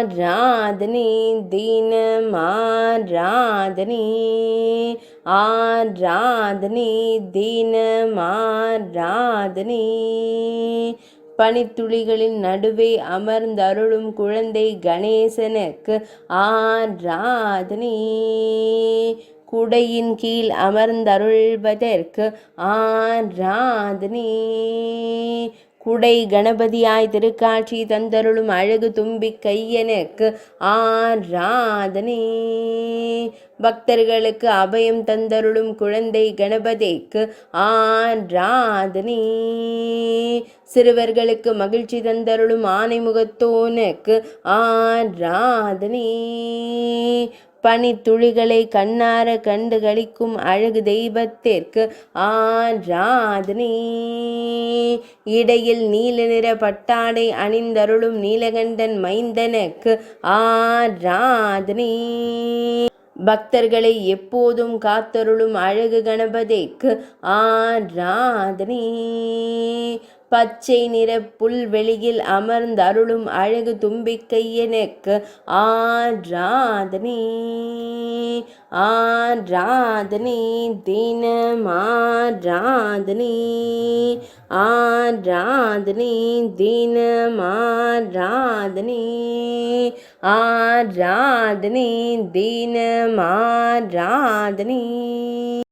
ஆராதனை தினம் ஆராதனை ஆராதனை தினம் ஆராதனை பனித்துளிகளின் நடுவே அமர்ந்தருளும் குழந்தை கணேசனுக்கு ஆராதனை குடையின் கீழ் அமர்ந்தருள்வதற்கு ஆராதனை குடை கணபதியாய் திருக்காட்சி தந்தருளும் அழகு தும்பி கையனுக்கு ஆராதனை பக்தர்களுக்கு அபயம் தந்தருளும் குழந்தை கணபதிக்கு ஆராதனை சிறுவர்களுக்கு மகிழ்ச்சி தந்தருளும் ஆனைமுகத்தோனுக்கு ஆராதனை பனித்துளிகளை கண்ணார கண்டு களிக்கும் அழகு தெய்வத்திற்கு ஆராதனை இடையில் நீல நிற பட்டாடை அணிந்தருளும் நீலகண்டன் மைந்தனுக்கு ஆராதனை பக்தர்களை எப்போதும் காத்தருளும் அழகு கணபதிக்கு ஆராதனை பச்சை நிற புல்வெளியில் அமர்ந்தருளும் அழகு தும்பிக்கையனுக்கு ஆராதனை ஆராதனை தினம் ஆராதனை ஆராதனை தினம் ஆராதனை ஆராதனை தினம் ஆராதனை